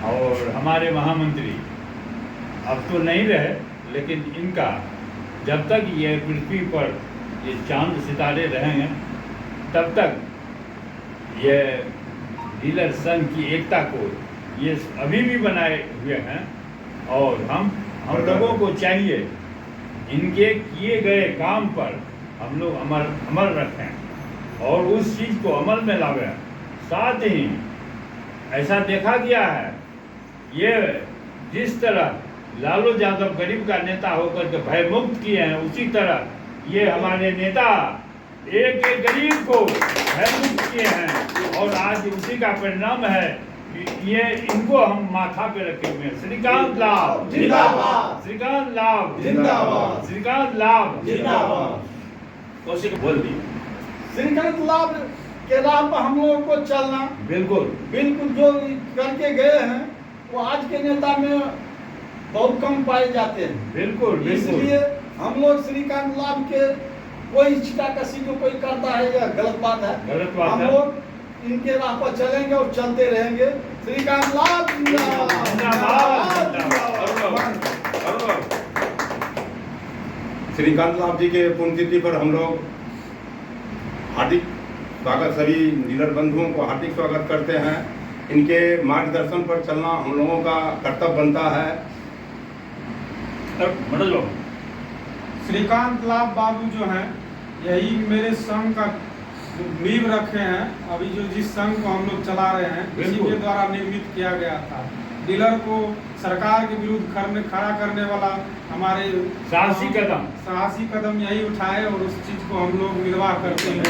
और हमारे महामंत्री अब तो नहीं रहे, लेकिन इनका जब तक ये पृथ्वी पर ये चांद सितारे रहेंगे तब तक ये डीलर संघ की एकता को ये अभी भी बनाए हुए हैं। और हम लोगों को चाहिए इनके किए गए काम पर हम लोग अमल रखें और उस चीज़ को अमल में लावें। साथ ही ऐसा देखा गया है, ये जिस तरह लालू यादव गरीब का नेता होकर के भय मुक्त किए हैं, उसी तरह ये हमारे नेता एक एक गरीब को भय मुक्त किए हैं। और आज उसी का परिणाम है कि ये इनको हम माथा पे रखे हुए हैं। श्रीकांत लाभ जिंदाबाद, श्रीकांत लाभ जिंदाबाद, श्रीकांत लाभ जिंदाबाद। कौशिक बोल दी, श्रीकांत लाभ के राह पर हम लोगों को चलना बिल्कुल जो करके गए हैं वो आज के नेता में बहुत कम पाए जाते हैं। बिल्कुल इसलिए हम लोग श्रीकांत लाभ के कोई छिटाकशी को कोई करता है या गलत बात है, गलत बात हम है। लोग इनके राह पर चलेंगे और चलते रहेंगे। श्रीकांत लाभ श्रीकांत लाभ जी के पुण्यतिथि पर हम लोग हार्दिक स्वागत, सभी डीलर बंधुओं को हार्दिक स्वागत करते हैं। इनके मार्गदर्शन पर चलना हम लोगों का कर्तव्य बनता है। मनोज बाबू, श्रीकांत लाभ बाबू जो हैं यही मेरे संघ का नींव रखे हैं। अभी जो जिस संघ को हम लोग चला रहे हैं इसी के द्वारा निर्मित किया गया था। डीलर को सरकार के विरुद्ध खड़ा करने वाला हमारे साहसी कदम यही उठाए और उस चीज को हम लोग निर्वाह करते हैं।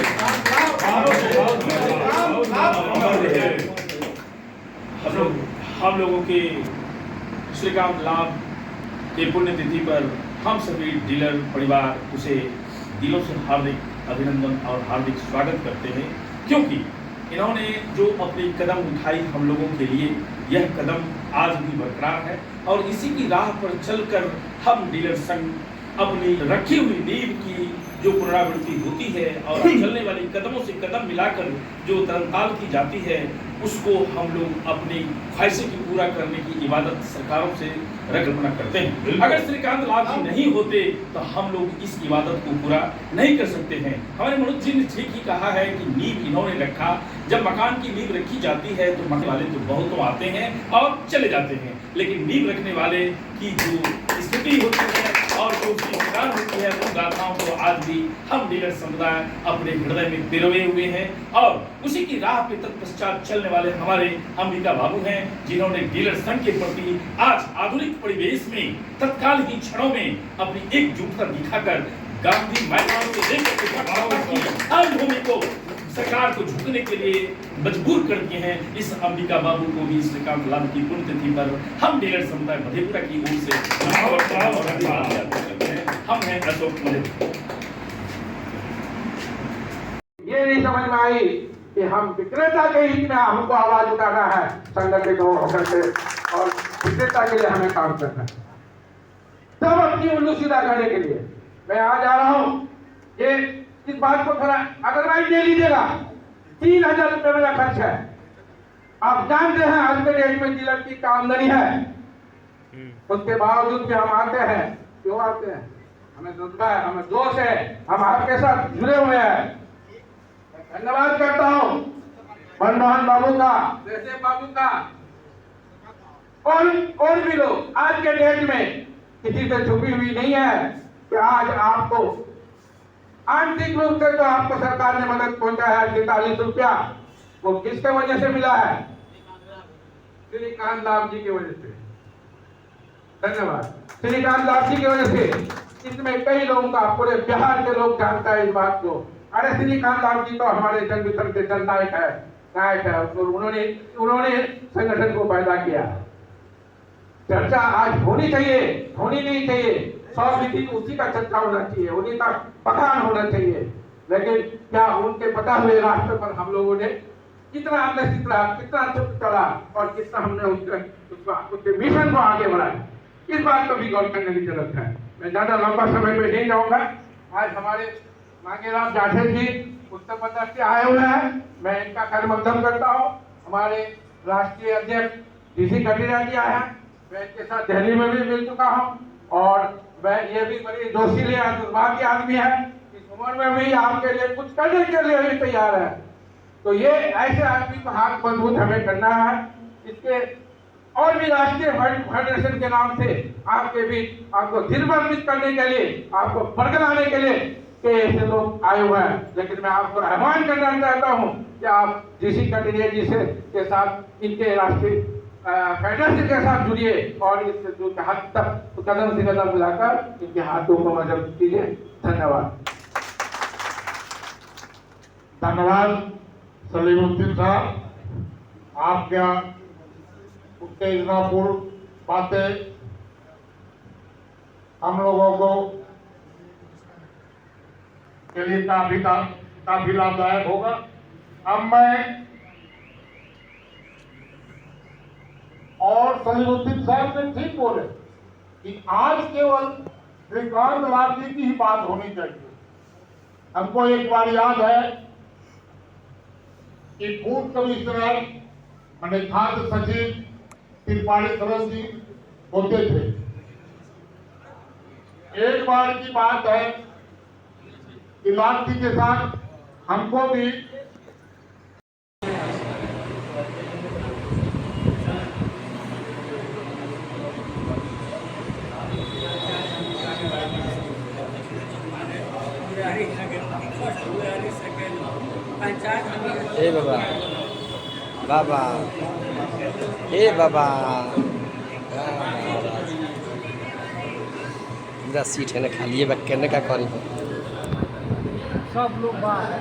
हम लोगों के श्रीकांत लाभ के पुण्यतिथि पर हम सभी डीलर परिवार उसे दिलों से हार्दिक अभिनंदन और हार्दिक स्वागत करते हैं, क्योंकि इन्होंने जो अपनी कदम उठाई हम लोगों के लिए, यह कदम आज भी बरकरार है। और इसी की राह पर चलकर हम डीलर संघ अपनी रखी हुई नींव की जो पुनरावृत्ति होती है और चलने वाली कदमों से कदम मिलाकर जो तरनताल की जाती है, उसको हम लोग अपनी ख्वाहिशें की पूरा करने की इबादत सरकारों से रकल्पना करते हैं। अगर श्रीकांत लाभ जी नहीं होते तो हम लोग इस इबादत को पूरा नहीं कर सकते हैं। हमारे मनोज जी ने ठीक ही कहा है कि नींव इन्होंने रखा। जब मकान की नींव रखी जाती है तो मकान वाले तो बहुत आते हैं और चले जाते हैं, लेकिन नींव रखने वाले की जो स्थिति होती है और जो मकान होती है, उन गाथाओं को आज भी हम डीलर समुदाय अपने हृदय में पिरोए हुए हैं। और उसी की राह पे तत्पश्चात चलने वाले हमारे अंबिका बाबू हैं, जिन्होंने डीलर संघ के प्रति आज आधुनिक परिवेश में तत्काल ही क्षणों में अपनी एकजुटता दिखाकर गांधी मैदान से लेकर हर भूमि को सरकार को झुकने के लिए मजबूर कर दिए हैं। इस अंबिका बाबू को भी श्रीकांत लाभ की पुण्यतिथि पर हम डीलर समुदाय मधेपुरा की ओर से हम हैं अशोक मलिक। ये नहीं समझ में आई कि हम विक्रेता के हित में हमको आवाज उठाना है, संगठित होकर के और विक्रेता के लिए हमें काम करना है, सब अपनी उल्लू सीधा करने के लिए। मैं आज आ रहा हूँ, ये इस बात को थोड़ा अगर दे लीजिएगा। 3000 रुपये मेरा खर्च है। आप जानते हैं आज के डेट में डीलर की आमदनी है, उसके बावजूद भी हम आते हैं। क्यों आते हैं? हमें जज्बा है, हमें जोश है, हम आपके साथ जुड़े हुए हैं। धन्यवाद करता हूँ मनमोहन बाबू का, जैसे बाबू का, और भी लोग आज के डेट में किसी से छुपी हुई नहीं है कि आज आपको आंतरिक रूप से तो आपको सरकार ने मदद पहुंचाया है 43 रुपया, वो किसके वजह से मिला है? श्रीकांत लाभ जी की वजह से। धन्यवाद। श्रीकांत लाभ जी की वजह से इसमें कई लोगों का, पूरे बिहार के लोग जानता है इस बात को। अरे श्रीकांत लाभ जी तो हमारे जनवितरण के जननायक है, उन्होंने संगठन को पैदा किया। चर्चा आज होनी चाहिए, होनी नहीं चाहिए। 100 उसी का चर्चा होना चाहिए, उन्हीं का बखान होना चाहिए। लेकिन क्या उनके पता हुए रास्ते पर हम लोगों ने कितना अग्रसित रहा, कितना चुप चला और कितना हमने उसके मिशन को आगे बढ़ाया, इस बात को भी गौर करने की जरूरत है। मैं ज्यादा लंबा समय में नहीं जाऊंगा। आज हमारे मांगेराम जाठे जी उत्तर प्रदेश से आए हुए हैं, मैं इनका खैर मकदम करता हूँ। हमारे राष्ट्रीय अध्यक्ष डीसी कटिया जी आया है, मैं इनके साथ दिल्ली में भी मिल चुका हूँ और मैं ये भी बड़ी जोशीले दुर्भाग्य आदमी है, इस उम्र में भी आपके लिए कुछ करने के लिए भी तैयार है। तो ये ऐसे आदमी को हाथ मजबूत हमें करना है। इसके और भी राष्ट्रीय फेडरेशन के नाम से आपके बीच आपको दिलबंधित करने के लिए, आपको बरकराने के लिए के ऐसे लोग आए हुए हैं, लेकिन मैं आपको आह्वान करना चाहता हूं कि आप डीसी कटिया जी से के साथ इनके राष्ट्रीय फेडरेशन के साथ जुड़िए और इस जो हाथ तक कदम से कदम मिलाकर इनके हाथों को मजबूत कीजिए। धन्यवाद। धन्यवाद सलीमुद्दीन साहब, आप क्या उत्तेजनापूर्ण बातें हम लोगों को के लिए काफी लाभदायक होगा। अब मैं और सलीमुद्दीन साहब ने ठीक बोले कि आज केवल श्रीकांत लाल जी की ही बात होनी चाहिए। हमको एक बार याद है कि फूड कमिश्नर माने खाद्य सचिव त्रिपाठी सरन जी होते थे। एक बार की बात है कि लाल जी के साथ हमको भी हे बाबा बाबा हे बाबा पूरा सीट है ना खाली है, करने का करी सब लोग बाहर